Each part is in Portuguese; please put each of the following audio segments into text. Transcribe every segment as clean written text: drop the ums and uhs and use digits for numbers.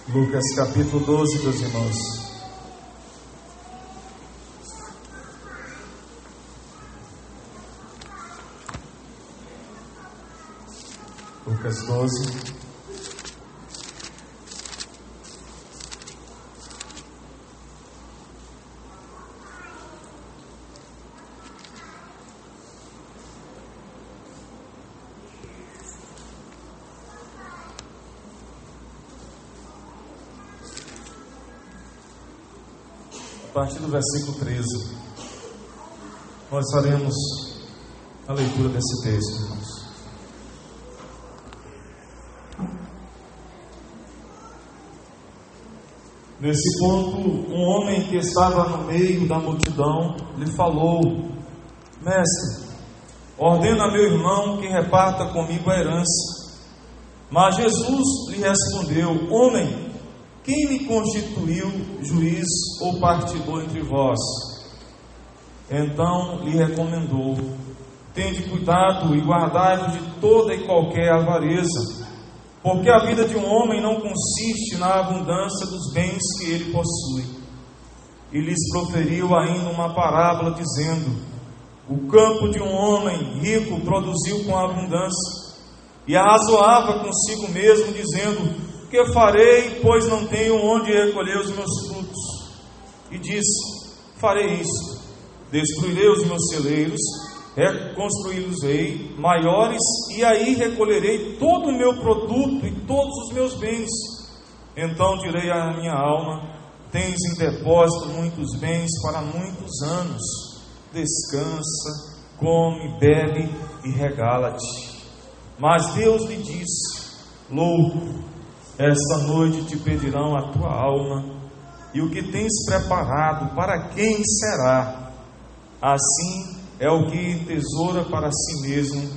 Lucas capítulo 12, meus irmãos. Lucas 12. A partir do versículo 13, nós faremos a leitura desse texto, irmãos. Nesse ponto, um homem que estava no meio da multidão lhe falou: Mestre, ordena a meu irmão que reparta comigo a herança. Mas Jesus lhe respondeu: Homem, quem me constituiu juiz ou partidor entre vós? Então lhe recomendou: Tende cuidado e guardai-vos de toda e qualquer avareza, porque a vida de um homem não consiste na abundância dos bens que ele possui. E lhes proferiu ainda uma parábola, dizendo: O campo de um homem rico produziu com abundância, e arrazoava consigo mesmo, dizendo: Que farei, pois não tenho onde recolher os meus frutos? E disse: Farei isto: destruirei os meus celeiros, reconstruí-los-ei maiores, e aí recolherei todo o meu produto e todos os meus bens. Então direi à minha alma: Tens em depósito muitos bens para muitos anos. Descansa, come, bebe e regala-te. Mas Deus lhe disse: Louco, esta noite te pedirão a tua alma, e o que tens preparado, para quem será? Assim é o que tesoura para si mesmo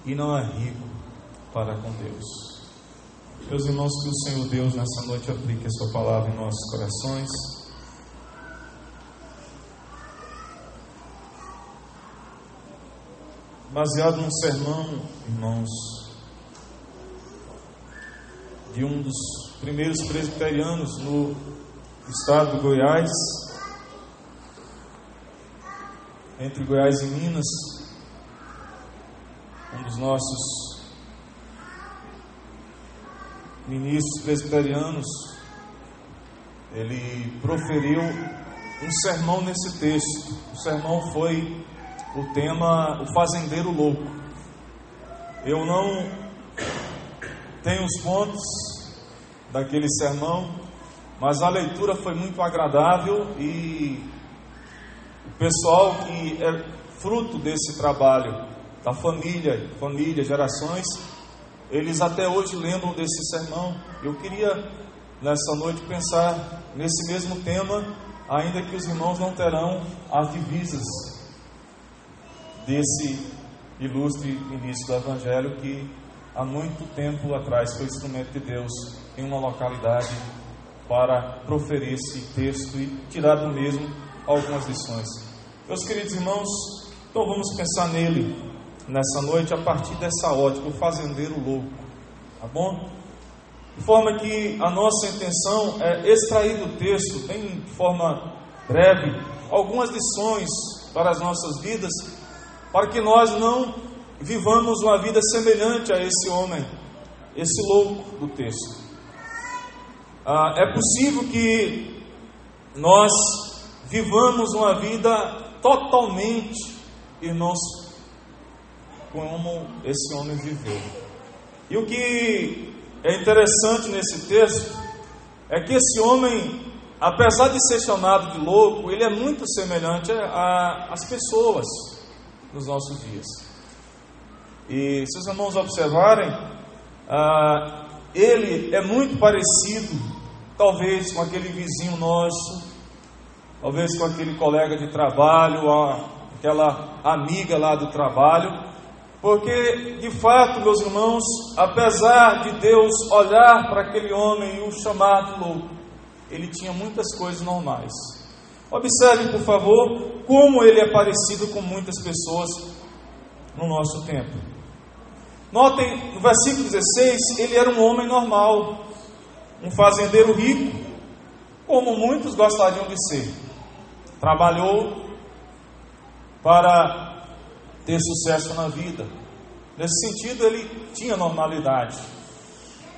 e não é rico para com Deus. Meus irmãos, que o Senhor Deus nessa noite aplique a sua palavra em nossos corações. Baseado num sermão, irmãos, de um dos primeiros presbiterianos no estado de Goiás, entre Goiás e Minas, um dos nossos ministros presbiterianos, ele proferiu um sermão nesse texto. O sermão foi o tema: o fazendeiro louco. Eu não tenho os pontos daquele sermão, mas a leitura foi muito agradável, e o pessoal que é fruto desse trabalho da família, gerações, eles até hoje lembram desse sermão. Eu queria nessa noite pensar nesse mesmo tema, ainda que os irmãos não terão as divisas desse ilustre ministro do Evangelho, que há muito tempo atrás foi instrumento de Deus em uma localidade para proferir esse texto e tirar do mesmo algumas lições. Meus queridos irmãos, então vamos pensar nele nessa noite a partir dessa ótica, o fazendeiro louco, tá bom? De forma que a nossa intenção é extrair do texto, bem de forma breve, algumas lições para as nossas vidas, para que nós não vivamos uma vida semelhante a esse homem, esse louco do texto. É possível que nós vivamos uma vida totalmente, irmãos, como esse homem viveu. E o que é interessante nesse texto é que esse homem, apesar de ser chamado de louco, ele é muito semelhante às pessoas nos nossos dias. E se os irmãos observarem, ele é muito parecido, talvez com aquele vizinho nosso, talvez com aquele colega de trabalho, aquela amiga lá do trabalho, porque de fato, meus irmãos, apesar de Deus olhar para aquele homem e o chamar de louco, ele tinha muitas coisas normais. Observe, por favor, como ele é parecido com muitas pessoas no nosso tempo. Notem, no versículo 16, ele era um homem normal. um fazendeiro rico, como muitos gostariam de ser. Trabalhou para ter sucesso na vida. Nesse sentido, ele tinha normalidade.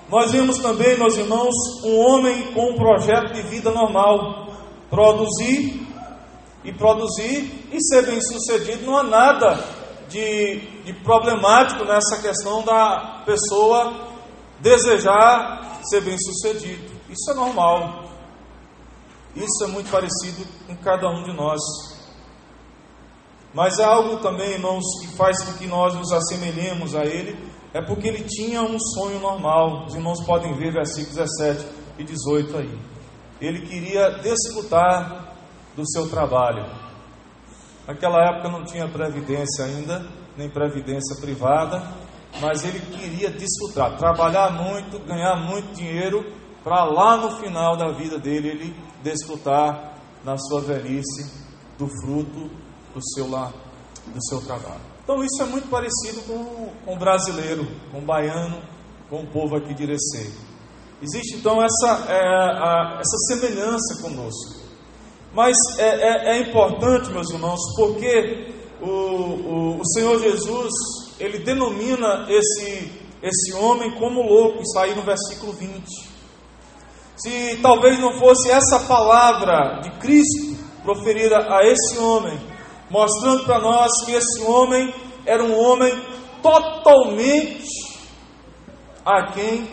Nós vemos também, meus irmãos, um homem com um projeto de vida normal. Produzir e ser bem sucedido. Não há nada de problemático nessa questão da pessoa desejar ser bem sucedido. Isso é normal. Isso é muito parecido com cada um de nós. Mas é algo também, irmãos, que faz com que nós nos assemelhemos a ele, é porque ele tinha um sonho normal. Os irmãos podem ver versículos 17 e 18 aí. Ele queria desfrutar do seu trabalho. Naquela época não tinha previdência ainda, nem previdência privada, mas ele queria desfrutar, trabalhar muito, ganhar muito dinheiro, para lá no final da vida dele, ele desfrutar na sua velhice do fruto do seu trabalho. Então isso é muito parecido com o brasileiro, com o baiano, com o povo aqui de Irecê. Existe então essa semelhança conosco. Mas é importante, meus irmãos, porque o Senhor Jesus, ele denomina esse homem como louco. Isso aí no versículo 20. Se talvez não fosse essa palavra de Cristo proferida a esse homem, mostrando para nós que esse homem era um homem totalmente aquém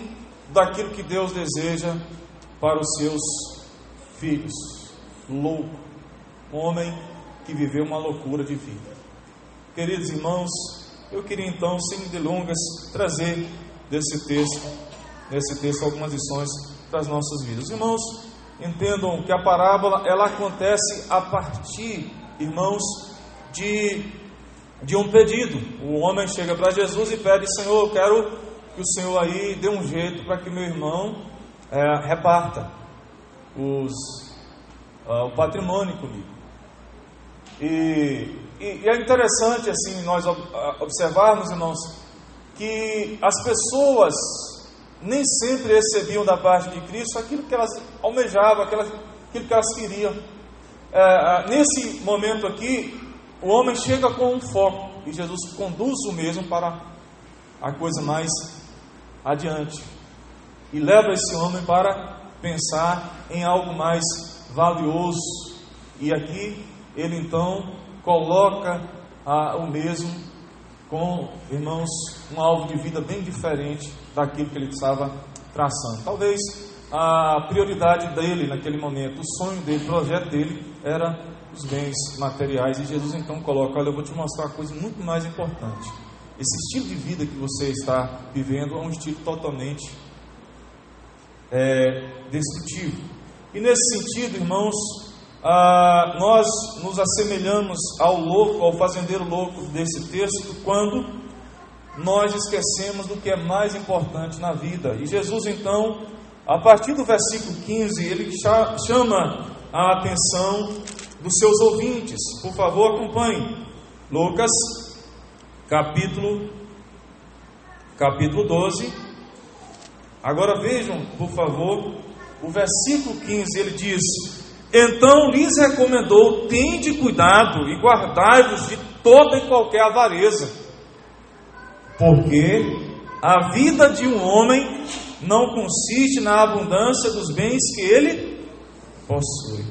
daquilo que Deus deseja para os seus filhos. Louco, um homem que viveu uma loucura de vida. Queridos irmãos, eu queria então, sem delongas, trazer nesse texto algumas lições para as nossas vidas. Irmãos, entendam que a parábola, ela acontece a partir, irmãos, de um pedido. O homem chega para Jesus e pede: Senhor, eu quero que o Senhor aí dê um jeito para que meu irmão reparta o patrimônio comigo. E é interessante assim nós observarmos, irmãos, que as pessoas nem sempre recebiam da parte de Cristo aquilo que elas almejavam, aquilo que elas queriam. Nesse momento aqui, o homem chega com um foco e Jesus conduz o mesmo para a coisa mais adiante e leva esse homem para pensar em algo mais valioso. E aqui ele então coloca o mesmo com, irmãos, um alvo de vida bem diferente daquilo que ele estava traçando. Talvez a prioridade dele naquele momento, o sonho dele, o projeto dele era os bens materiais, e Jesus então coloca: olha, eu vou te mostrar uma coisa muito mais importante. Esse estilo de vida que você está vivendo é um estilo totalmente destrutivo. E nesse sentido, irmãos, nós nos assemelhamos ao louco, ao fazendeiro louco desse texto, quando nós esquecemos do que é mais importante na vida. E Jesus então, a partir do versículo 15, ele chama a atenção dos seus ouvintes. Por favor, acompanhe Lucas capítulo 12. Agora vejam, por favor, o versículo 15. Ele diz: então lhes recomendou: tende cuidado e guardai-vos de toda e qualquer avareza, porque a vida de um homem não consiste na abundância dos bens que ele possui.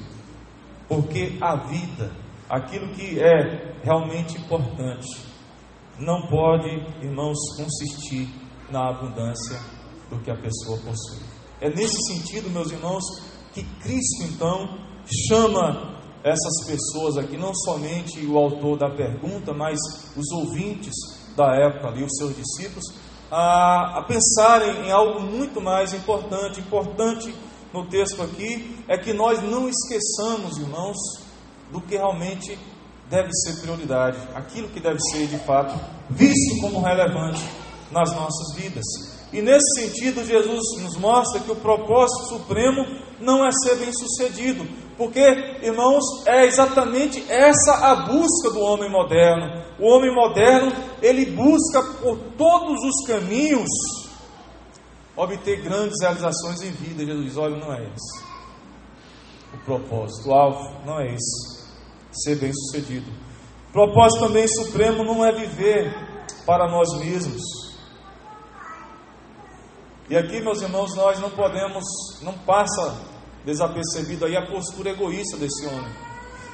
Porque a vida, aquilo que é realmente importante, não pode, irmãos, consistir na abundância do que a pessoa possui. É nesse sentido, meus irmãos, que Cristo então chama essas pessoas aqui, não somente o autor da pergunta, mas os ouvintes da época ali, os seus discípulos, a pensarem em algo muito mais importante. Importante no texto aqui é que nós não esqueçamos, irmãos, do que realmente deve ser prioridade, aquilo que deve ser de fato visto como relevante nas nossas vidas. E nesse sentido, Jesus nos mostra que o propósito supremo não é ser bem-sucedido, porque, irmãos, é exatamente essa a busca do homem moderno. O homem moderno, ele busca por todos os caminhos obter grandes realizações em vida. Jesus diz: olha, não é esse o propósito, o alvo não é esse, ser bem sucedido. O propósito também supremo não é viver para nós mesmos. E aqui, meus irmãos, nós não passa desapercebido aí a postura egoísta desse homem.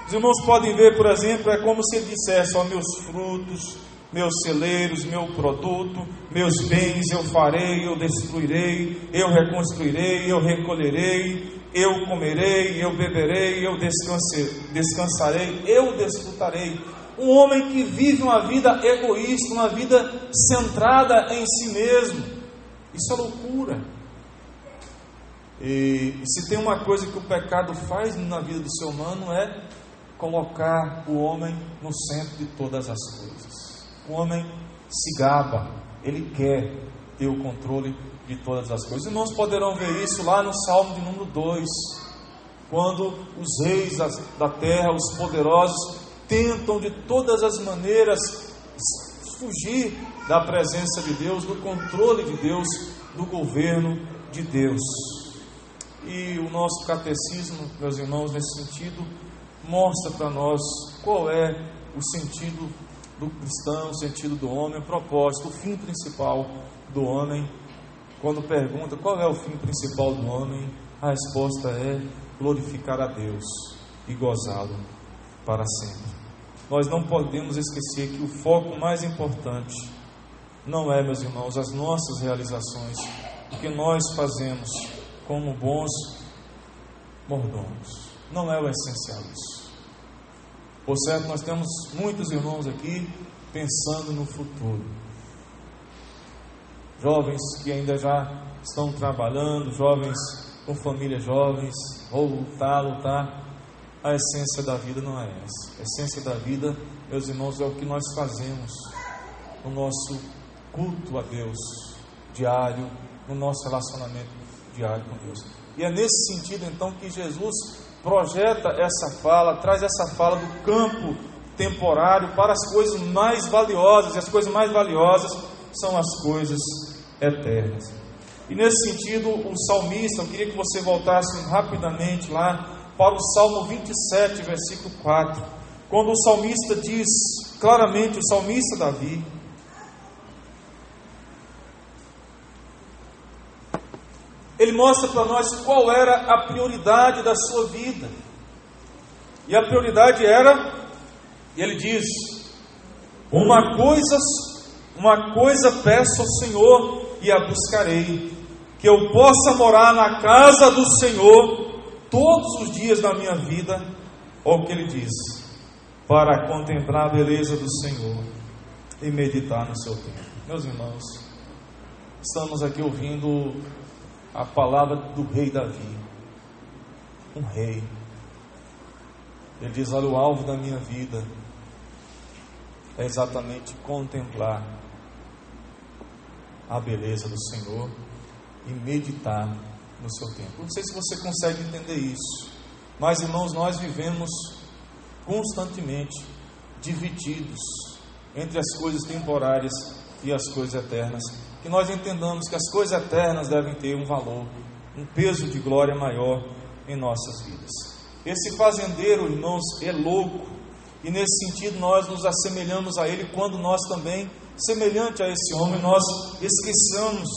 Os irmãos podem ver, por exemplo, é como se ele dissesse: ó, meus frutos, meus celeiros, meu produto, meus bens eu farei, eu destruirei, eu reconstruirei, eu recolherei, eu comerei, eu beberei, eu descansarei, eu desfrutarei. Um homem que vive uma vida egoísta, uma vida centrada em si mesmo. Isso é loucura. E se tem uma coisa que o pecado faz na vida do ser humano, é colocar o homem no centro de todas as coisas. O homem se gaba, ele quer ter o controle de todas as coisas. Os irmãos poderão ver isso lá no Salmo de número 2, quando os reis da terra, os poderosos, tentam de todas as maneiras fugir da presença de Deus, do controle de Deus, do governo de Deus. E o nosso catecismo, meus irmãos, nesse sentido, mostra para nós qual é o sentido do cristão, o sentido do homem, o propósito, o fim principal do homem. Quando pergunta qual é o fim principal do homem, a resposta é glorificar a Deus e gozá-lo para sempre. Nós não podemos esquecer que o foco mais importante não é, meus irmãos, as nossas realizações, o que nós fazemos como bons mordomos. Não é o essencial isso. Por certo, nós temos muitos irmãos aqui pensando no futuro. Jovens que ainda já estão trabalhando, jovens com famílias jovens, vou lutar. A essência da vida não é essa. A essência da vida, meus irmãos, é o que nós fazemos no nosso culto a Deus diário, no nosso relacionamento diário com Deus. E é nesse sentido, então, que Jesus projeta essa fala, traz essa fala do campo temporário para as coisas mais valiosas, e as coisas mais valiosas são as coisas eternas. E nesse sentido, o salmista, eu queria que você voltasse rapidamente lá para o Salmo 27, versículo 4, quando o salmista diz claramente, o salmista Davi, ele mostra para nós qual era a prioridade da sua vida. E a prioridade era, ele diz: uma coisa peço ao Senhor e a buscarei, que eu possa morar na casa do Senhor todos os dias da minha vida. Olha o que ele diz: para contemplar a beleza do Senhor e meditar no seu templo. Meus irmãos, estamos aqui ouvindo a palavra do rei Davi, um rei. Ele diz: olha, o alvo da minha vida é exatamente contemplar a beleza do Senhor e meditar no seu tempo. Não sei se você consegue entender isso, mas, irmãos, nós vivemos constantemente divididos entre as coisas temporárias e as coisas eternas. Que nós entendamos que as coisas eternas devem ter um valor, um peso de glória maior em nossas vidas. Esse fazendeiro, irmãos, é louco, e nesse sentido nós nos assemelhamos a ele quando nós também, semelhante a esse homem, nós esquecemos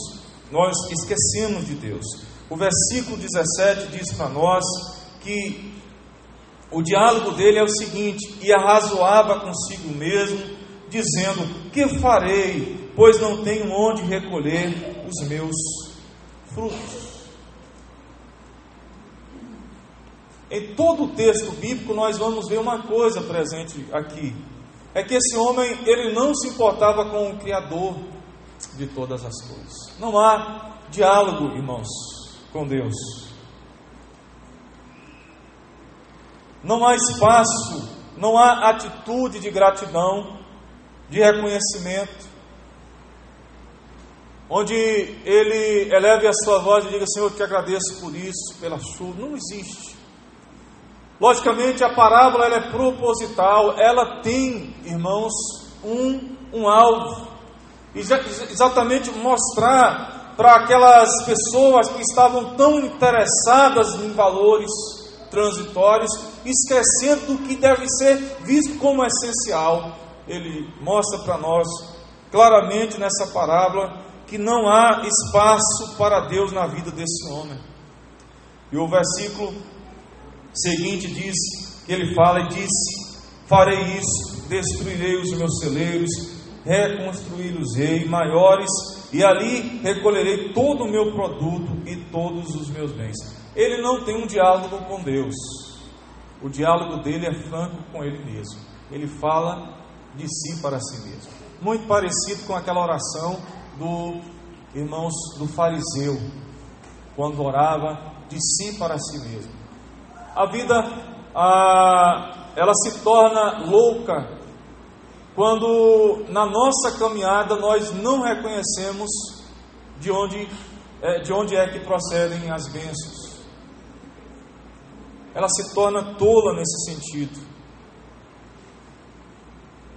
de Deus. O versículo 17 diz para nós que o diálogo dele é o seguinte: e arrazoava consigo mesmo, dizendo: que farei, pois não tenho onde recolher os meus frutos. Em todo o texto bíblico nós vamos ver uma coisa presente aqui, é que esse homem, ele não se importava com o Criador de todas as coisas. Não há diálogo, irmãos, com Deus. Não há espaço, não há atitude de gratidão, de reconhecimento, onde ele eleve a sua voz e diga: Senhor, eu te agradeço por isso, pela chuva. Não existe. Logicamente, a parábola ela é proposital, ela tem, irmãos, um alvo, exatamente mostrar para aquelas pessoas que estavam tão interessadas em valores transitórios, esquecendo do que deve ser visto como essencial. Ele mostra para nós claramente nessa parábola que não há espaço para Deus na vida desse homem. E o versículo seguinte diz, que ele fala e disse: farei isso, destruirei os meus celeiros, reconstruí-los-ei maiores, e ali recolherei todo o meu produto e todos os meus bens. Ele não tem um diálogo com Deus. O diálogo dele é franco com ele mesmo. Ele fala de si para si mesmo. Muito parecido com aquela oração do fariseu, quando orava de si para si mesmo. A vida, ela se torna louca quando na nossa caminhada nós não reconhecemos de onde é que procedem as bênçãos. Ela se torna tola nesse sentido.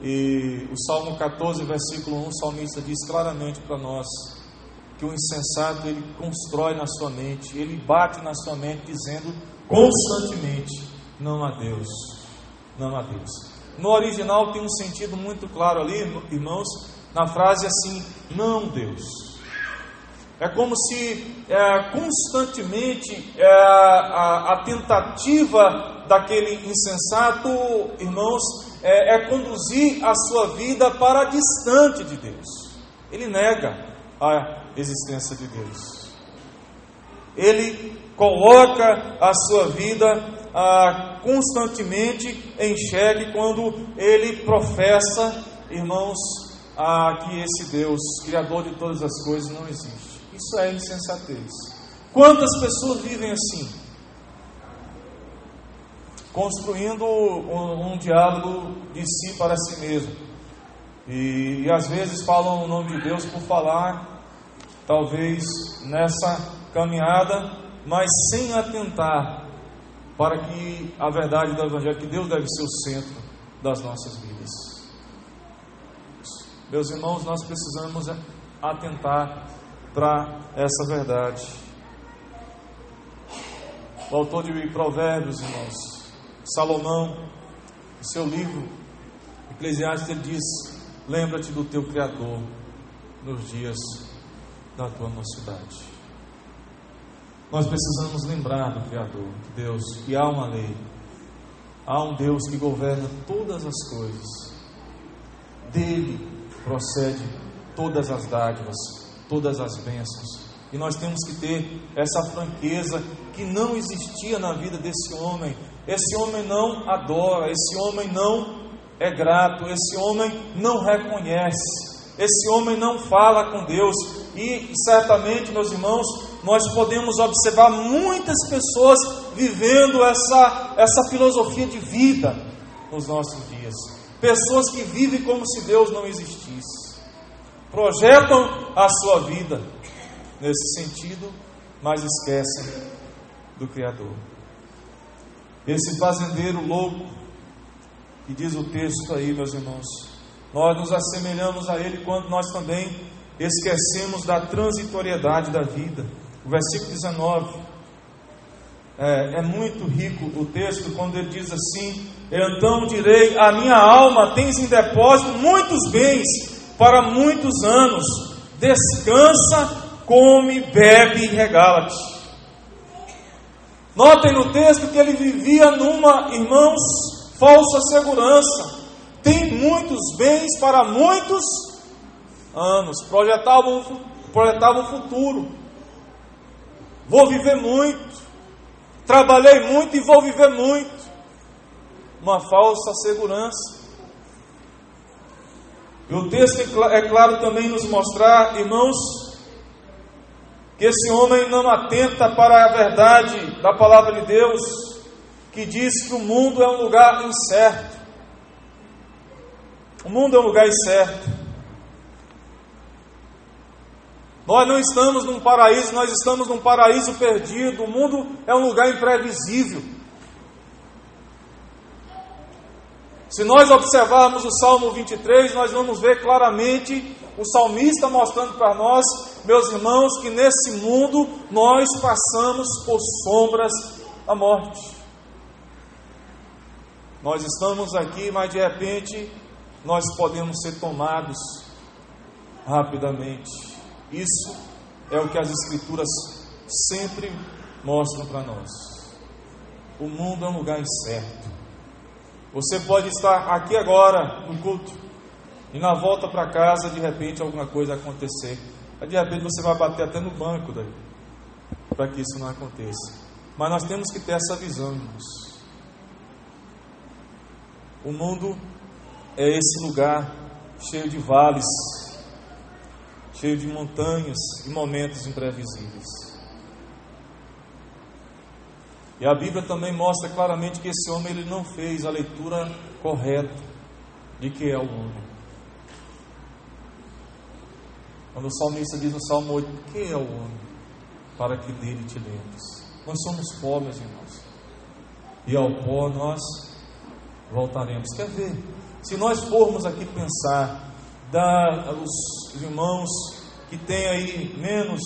E o Salmo 14, versículo 1, o salmista diz claramente para nós que o insensato, ele constrói na sua mente, ele bate na sua mente dizendo constantemente: não há Deus, não há Deus. No original tem um sentido muito claro ali, irmãos, na frase assim: não Deus. É como se constantemente a tentativa daquele insensato, irmãos, é conduzir a sua vida para distante de Deus. Ele nega a existência de Deus. Ele coloca a sua vida constantemente em xeque quando ele professa, irmãos, que esse Deus, Criador de todas as coisas, não existe. Isso é insensatez. Quantas pessoas vivem assim? Construindo um diálogo de si para si mesmo. E às vezes falam o nome de Deus por falar, talvez nessa caminhada, mas sem atentar para que a verdade do Evangelho, que Deus deve ser o centro das nossas vidas. Meus irmãos, nós precisamos atentar para essa verdade. O autor de Provérbios, irmãos, Salomão, em seu livro Eclesiastes, ele diz: lembra-te do teu Criador nos dias da tua mocidade. Nós precisamos lembrar do Criador, de Deus, que há uma lei, há um Deus que governa todas as coisas, dele procede todas as dádivas, todas as bênçãos. E nós temos que ter essa franqueza que não existia na vida desse homem. Esse homem não adora, esse homem não é grato, esse homem não reconhece, esse homem não fala com Deus. E certamente, meus irmãos, nós podemos observar muitas pessoas vivendo essa filosofia de vida nos nossos dias. Pessoas que vivem como se Deus não existisse, projetam a sua vida nesse sentido, mas esquecem do Criador. Esse fazendeiro louco, que diz o texto aí, meus irmãos, nós nos assemelhamos a ele quando nós também esquecemos da transitoriedade da vida. O versículo 19 é muito rico o texto, quando ele diz assim: então direi à minha alma, tens em depósito muitos bens para muitos anos, descansa, come, bebe e regala-te. Notem no texto que ele vivia numa, irmãos, falsa segurança. Tem muitos bens para muitos anos, projetava o futuro. Vou viver muito, trabalhei muito e vou viver muito. Uma falsa segurança. E o texto é claro também nos mostrar, irmãos, que esse homem não atenta para a verdade da palavra de Deus, que diz que o mundo é um lugar incerto. O mundo é um lugar incerto. Nós não estamos num paraíso, nós estamos num paraíso perdido. O mundo é um lugar imprevisível. Se nós observarmos o Salmo 23, nós vamos ver claramente o salmista mostrando para nós, meus irmãos, que nesse mundo nós passamos por sombras da morte. Nós estamos aqui, mas de repente nós podemos ser tomados rapidamente. Isso é o que as Escrituras sempre mostram para nós. O mundo é um lugar incerto. Você pode estar aqui agora no culto e na volta para casa, de repente alguma coisa acontecer. Aí, de repente você vai bater até no banco daí, para que isso não aconteça. Mas nós temos que ter essa visão, irmãos. O mundo é esse lugar cheio de vales, cheio de montanhas e momentos imprevisíveis. E a Bíblia também mostra claramente que esse homem ele não fez a leitura correta de que é o homem. Quando o salmista diz no Salmo 8, quem é o homem para que dele te lembres? Nós somos pó, meus irmãos, e ao pó nós voltaremos. Quer ver? Se nós formos aqui pensar, os irmãos que têm aí menos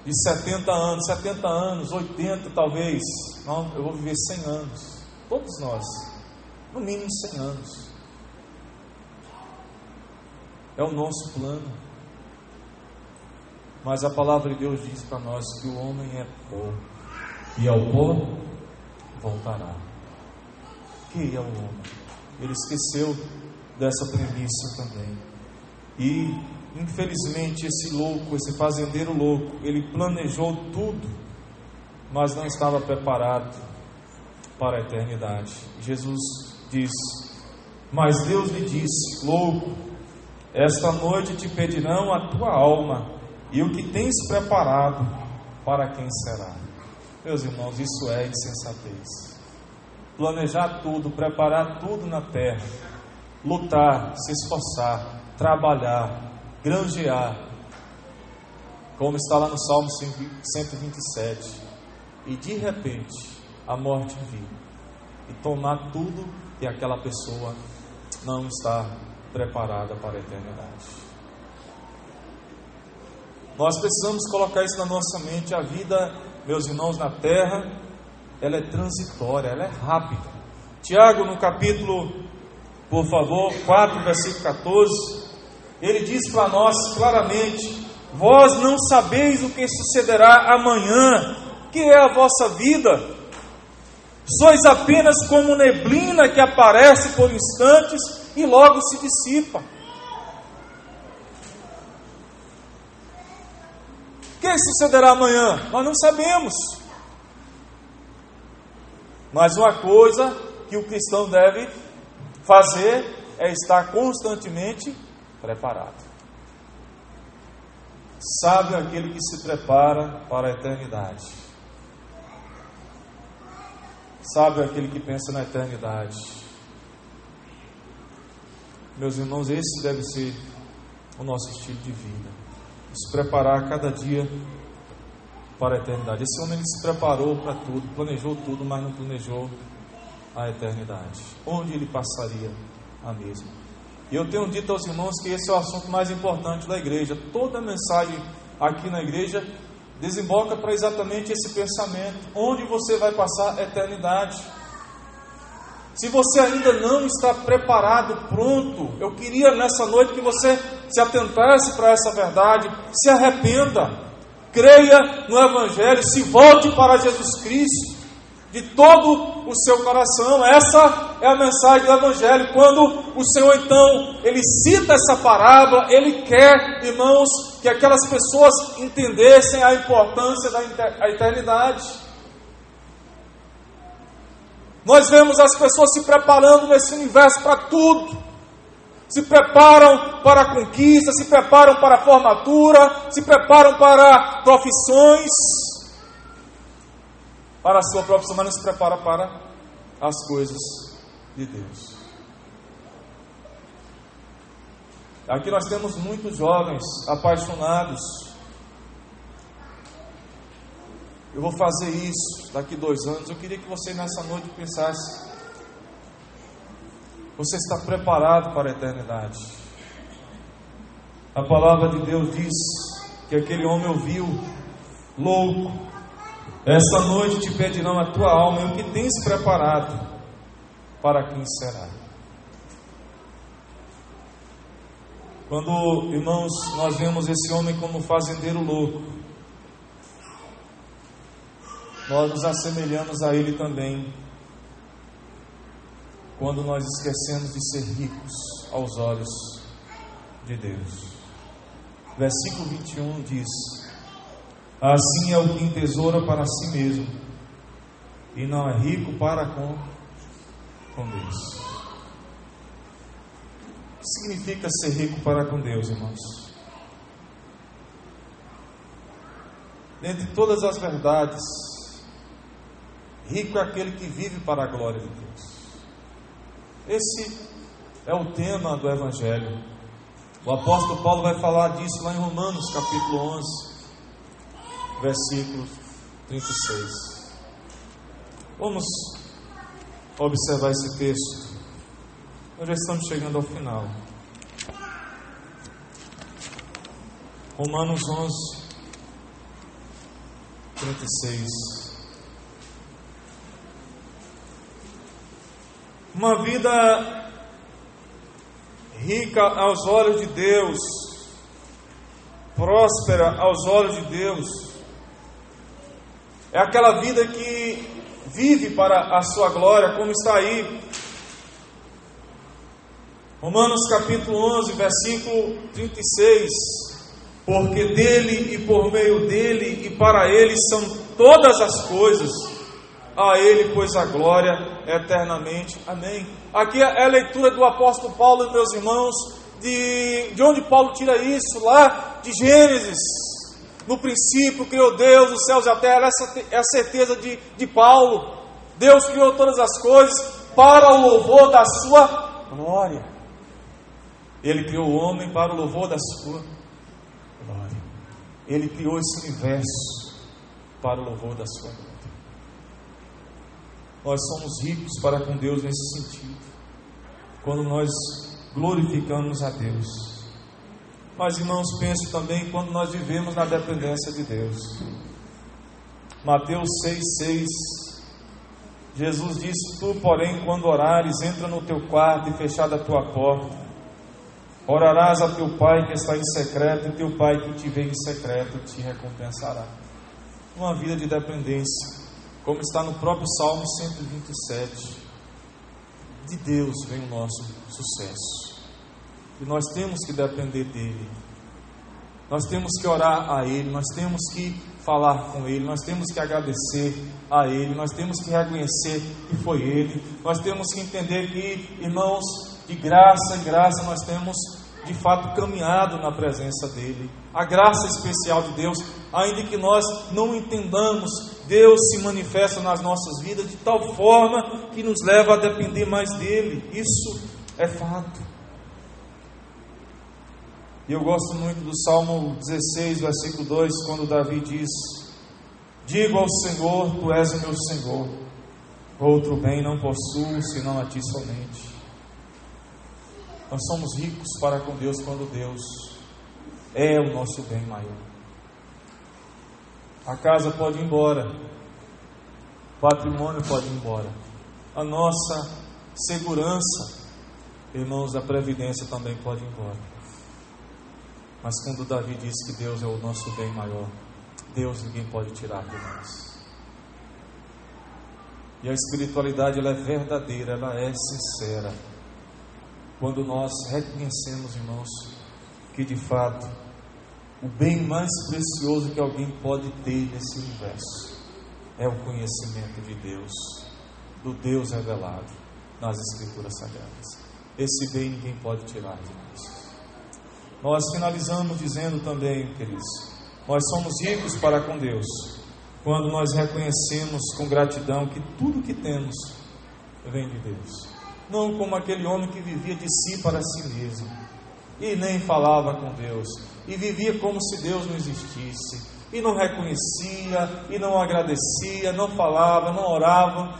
de 70 anos, 80 talvez, não, eu vou viver 100 anos, todos nós, no mínimo 100 anos, é o nosso plano, mas a palavra de Deus diz para nós que o homem é pó, e ao pó voltará. Quem é o homem? Ele esqueceu dessa premissa também, e infelizmente esse louco, esse fazendeiro louco, ele planejou tudo, mas não estava preparado para a eternidade. Jesus diz, mas Deus lhe disse, louco, esta noite te pedirão a tua alma, e o que tens preparado, para quem será? Meus irmãos, isso é insensatez. Planejar tudo, preparar tudo na terra, lutar, se esforçar, trabalhar, granjear, como está lá no Salmo 127, e de repente a morte vir e tomar tudo que aquela pessoa não está preparada para a eternidade. Nós precisamos colocar isso na nossa mente. A vida, meus irmãos, na terra, ela é transitória, ela é rápida. Tiago, no capítulo, por favor, 4, versículo 14, ele diz para nós claramente, vós não sabeis o que sucederá amanhã, que é a vossa vida, sois apenas como neblina que aparece por instantes e logo se dissipa. O que sucederá amanhã? Nós não sabemos. Mas uma coisa que o cristão deve fazer é estar constantemente preparado. Sábio é aquele que se prepara para a eternidade. Sábio é aquele que pensa na eternidade. Meus irmãos, esse deve ser o nosso estilo de vida. Se preparar cada dia para a eternidade. Esse homem ele se preparou para tudo, planejou tudo, mas não planejou a eternidade. Onde ele passaria a mesma? E eu tenho dito aos irmãos que esse é o assunto mais importante da igreja. Toda mensagem aqui na igreja desemboca para exatamente esse pensamento. Onde você vai passar a eternidade? Se você ainda não está preparado, pronto, eu queria nessa noite que você se atentasse para essa verdade, se arrependa, creia no Evangelho, se volte para Jesus Cristo de todo o seu coração. Essa é a mensagem do Evangelho. Quando o Senhor então, ele cita essa parábola, ele quer, irmãos, que aquelas pessoas entendessem a importância da eternidade. Nós vemos as pessoas se preparando nesse universo para tudo. Se preparam para a conquista, se preparam para a formatura, se preparam para profissões, para a sua profissão, mas não se prepara para as coisas de Deus. Aqui nós temos muitos jovens apaixonados. Eu vou fazer isso daqui 2 anos. Eu queria que você nessa noite pensasse: Você está preparado para a eternidade. A palavra de Deus diz que aquele homem ouviu: louco, esta noite te pedirão a tua alma, e o que tens preparado, para quem será? Quando, irmãos, nós vemos esse homem como fazendeiro louco, nós nos assemelhamos a ele também, quando nós esquecemos de ser ricos aos olhos de Deus. Versículo 21 diz: assim é o que entesoura para si mesmo, e não é rico para com Deus. O que significa ser rico para com Deus, irmãos? Dentre todas as verdades, rico é aquele que vive para a glória de Deus. Esse é o tema do Evangelho. O apóstolo Paulo vai falar disso lá em Romanos capítulo 11, versículo 36. Vamos observar esse texto. Nós já estamos chegando ao final. Romanos 11, 36. Uma vida rica aos olhos de Deus, próspera aos olhos de Deus, é aquela vida que vive para a sua glória, como está aí. Romanos capítulo 11, versículo 36. Porque dele e por meio dele e para ele são todas as coisas, a ele pois a glória eternamente. Amém. Aqui é a leitura do apóstolo Paulo, meus irmãos, de onde Paulo tira isso? Lá de Gênesis. No princípio criou Deus os céus e a terra. Essa é a certeza de Paulo. Deus criou todas as coisas para o louvor da sua glória. Ele criou o homem para o louvor da sua glória. Ele criou esse universo para o louvor da sua glória. Nós somos ricos para com Deus nesse sentido, quando nós glorificamos a Deus. Mas, irmãos, penso também quando nós vivemos na dependência de Deus. Mateus 6,6. Jesus disse: tu, porém, quando orares, entra no teu quarto e fechada a tua porta, orarás a teu Pai que está em secreto, e teu Pai que te vê em secreto te recompensará. Uma vida de dependência, como está no próprio Salmo 127. De Deus vem o nosso sucesso, e nós temos que depender dEle. Nós temos que orar a Ele, nós temos que falar com Ele, nós temos que agradecer a Ele, nós temos que reconhecer que foi Ele, nós temos que entender que, irmãos, de graça em graça nós temos de fato caminhado na presença dEle. A graça especial de Deus, ainda que nós não entendamos, Deus se manifesta nas nossas vidas de tal forma que nos leva a depender mais dEle. Isso é fato. E eu gosto muito do Salmo 16, versículo 2, quando Davi diz: digo ao Senhor, tu és o meu Senhor, outro bem não possuo, senão a ti somente. Nós somos ricos para com Deus quando Deus é o nosso bem maior. A casa pode ir embora, o patrimônio pode ir embora, a nossa segurança, irmãos, a previdência também pode ir embora. Mas quando Davi diz que Deus é o nosso bem maior, Deus ninguém pode tirar de nós. E a espiritualidade, ela é verdadeira, ela é sincera, quando nós reconhecemos, irmãos, que de fato o bem mais precioso que alguém pode ter nesse universo é o conhecimento de Deus, do Deus revelado nas Escrituras Sagradas. Esse bem ninguém pode tirar de nós. Nós finalizamos dizendo também, queridos, nós somos ricos para com Deus quando nós reconhecemos com gratidão que tudo que temos vem de Deus. Não como aquele homem que vivia de si para si mesmo, e nem falava com Deus, e vivia como se Deus não existisse, e não reconhecia, e não agradecia, não falava, não orava.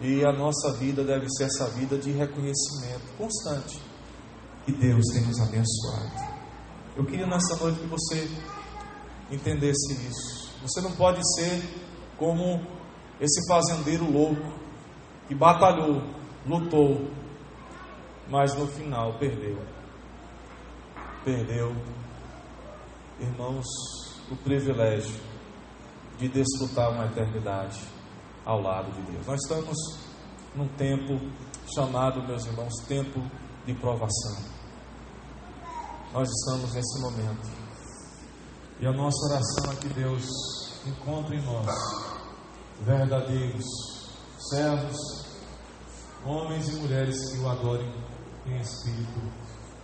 E a nossa vida deve ser essa vida de reconhecimento constante que Deus tem nos abençoado. Eu queria nessa noite que você entendesse isso. Você não pode ser como esse fazendeiro louco que batalhou, lutou, mas no final perdeu. Perdeu, irmãos, o privilégio de desfrutar uma eternidade ao lado de Deus. Nós estamos num tempo chamado, meus irmãos, tempo de provação. Nós estamos nesse momento. E a nossa oração é que Deus encontre em nós verdadeiros servos, homens e mulheres que o adorem em espírito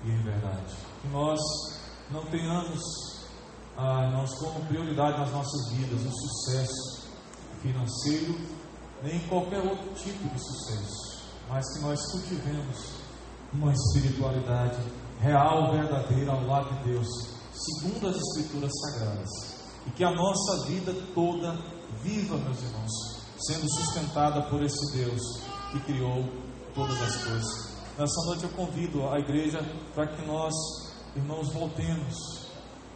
e em verdade. Que nós não tenhamos nós como prioridade nas nossas vidas o sucesso financeiro, nem qualquer outro tipo de sucesso, mas que nós cultivemos uma espiritualidade real, verdadeira ao lado de Deus, segundo as Escrituras Sagradas, e que a nossa vida toda viva, meus irmãos, sendo sustentada por esse Deus que criou todas as coisas. Nessa noite eu convido a igreja para que nós, irmãos, voltemos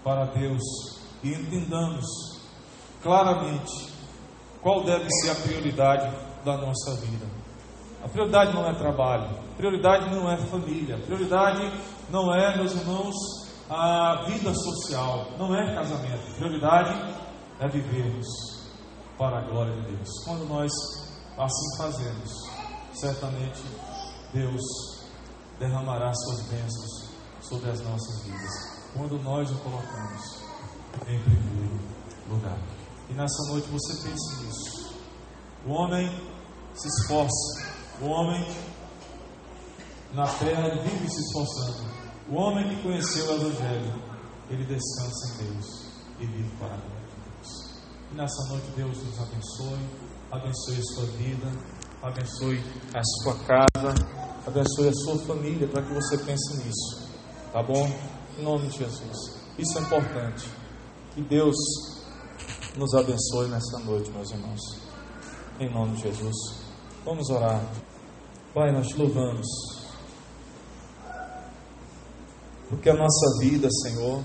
para Deus e entendamos claramente qual deve ser a prioridade da nossa vida. A prioridade não é trabalho, a prioridade não é família, a prioridade não é, meus irmãos, a vida social, não é casamento. A prioridade é vivermos para a glória de Deus. Quando nós assim fazemos, certamente Deus derramará suas bênçãos sobre as nossas vidas, quando nós o colocamos em primeiro lugar. E nessa noite você pense nisso. O homem se esforça, o homem na terra vive se esforçando. O homem que conheceu o Evangelho, ele descansa em Deus e vive para a glória de Deus. E nessa noite Deus nos abençoe, abençoe a sua vida, abençoe a sua casa, abençoe a sua família, para que você pense nisso, tá bom? Em nome de Jesus. Isso é importante. Que Deus nos abençoe nessa noite, meus irmãos. Em nome de Jesus. Vamos orar. Pai, nós te louvamos, porque a nossa vida, Senhor,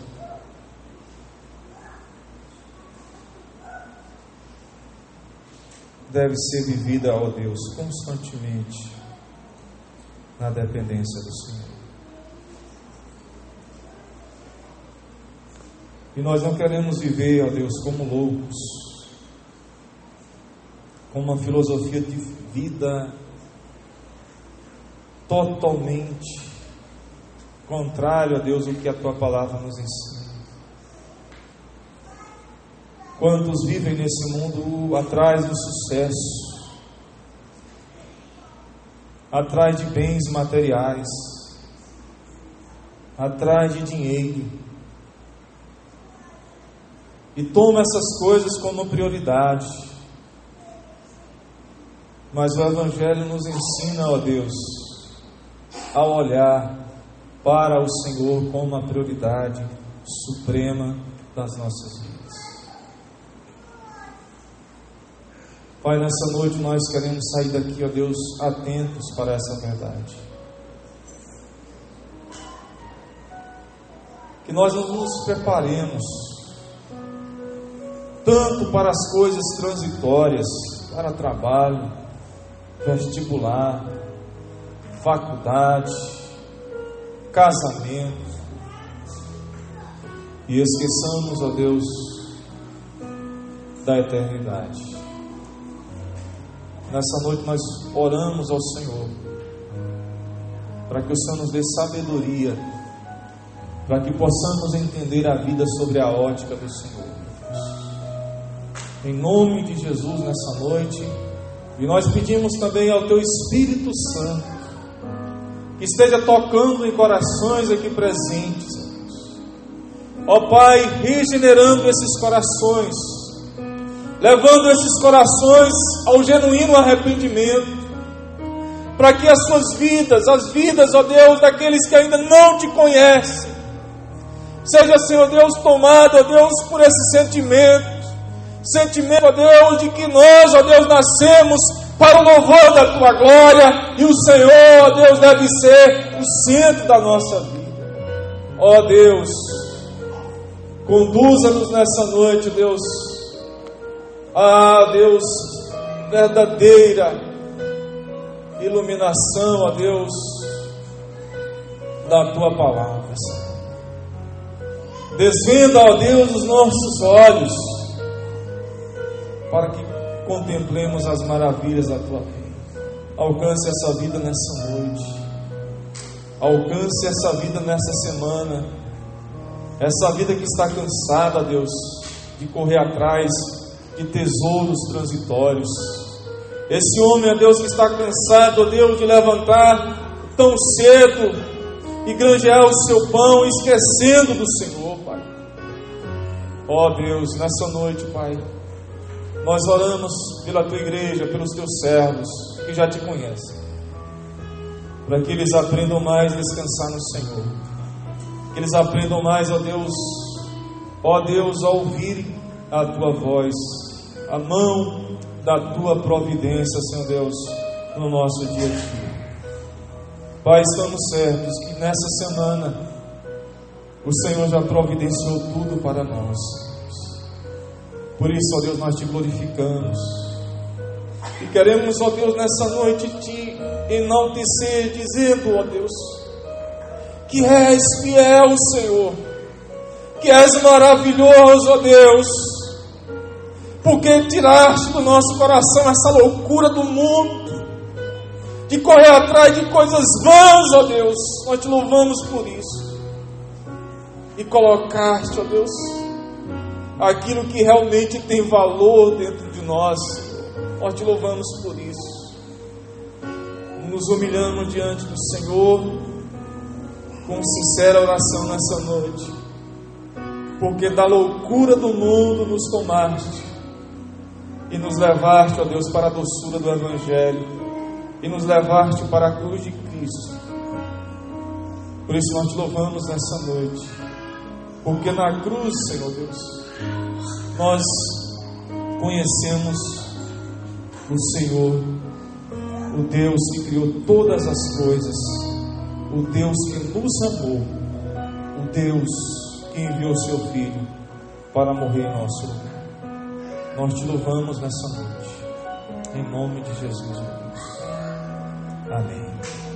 deve ser vivida, ó Deus, constantemente na dependência do Senhor. E nós não queremos viver, ó Deus, como loucos, com uma filosofia de vida totalmente contrário a Deus, o que a Tua Palavra nos ensina. Quantos vivem nesse mundo atrás do sucesso, atrás de bens materiais, atrás de dinheiro, e toma essas coisas como prioridade. Mas o Evangelho nos ensina, ó Deus, a olhar para o Senhor como a prioridade suprema das nossas vidas. Pai, nessa noite nós queremos sair daqui, ó Deus, atentos para essa verdade. Que nós não nos preparemos tanto para as coisas transitórias, para trabalho, vestibular, faculdade, casamento, e esqueçamos, ó Deus, da eternidade. Nessa noite nós oramos ao Senhor, para que o Senhor nos dê sabedoria, para que possamos entender a vida sobre a ótica do Senhor. Em nome de Jesus, nessa noite, e nós pedimos também ao Teu Espírito Santo, que esteja tocando em corações aqui presentes, ó Pai, regenerando esses corações, levando esses corações ao genuíno arrependimento, para que as suas vidas, as vidas, ó Deus, daqueles que ainda não Te conhecem, seja, Senhor Deus, tomado, ó Deus, por esse sentimento, ó Deus, de que nós, ó Deus, nascemos para o louvor da tua glória, e o Senhor, ó Deus, deve ser o centro da nossa vida. Ó Deus, conduza-nos nessa noite, Deus, Deus, verdadeira iluminação, ó Deus, da tua palavra, Senhor. Desvenda, ó Deus, os nossos olhos, para que contemplemos as maravilhas da tua vida. Alcance essa vida nessa noite, alcance essa vida nessa semana, essa vida que está cansada, Deus, de correr atrás de tesouros transitórios. Esse homem, ó Deus, que está cansado, ó Deus, de levantar tão cedo e granjear o seu pão, esquecendo do Senhor, Pai. Ó Deus, nessa noite, Pai, nós oramos pela tua igreja, pelos teus servos que já te conhecem, para que eles aprendam mais a descansar no Senhor, que eles aprendam mais, ó Deus, a ouvir a tua voz, a mão da tua providência, Senhor Deus, no nosso dia a dia. Pai, estamos certos que nessa semana o Senhor já providenciou tudo para nós. Por isso, ó Deus, nós te glorificamos e queremos, ó Deus, nessa noite te enaltecer, dizendo, ó Deus, que és fiel, Senhor, que és maravilhoso, ó Deus, porque tiraste do nosso coração essa loucura do mundo, de correr atrás de coisas vãs, ó Deus. Nós te louvamos por isso, e colocaste, ó Deus, aquilo que realmente tem valor dentro de nós. Nós te louvamos por isso. Nos humilhamos diante do Senhor com sincera oração nessa noite, porque da loucura do mundo nos tomaste e nos levaste, ó Deus, para a doçura do Evangelho, e nos levaste para a cruz de Cristo. Por isso nós te louvamos nessa noite, porque na cruz, Senhor Deus, nós conhecemos o Senhor, o Deus que criou todas as coisas, o Deus que nos amou, o Deus que enviou seu Filho para morrer em nosso lugar. Nós te louvamos nessa noite, em nome de Jesus, meu Deus. Amém.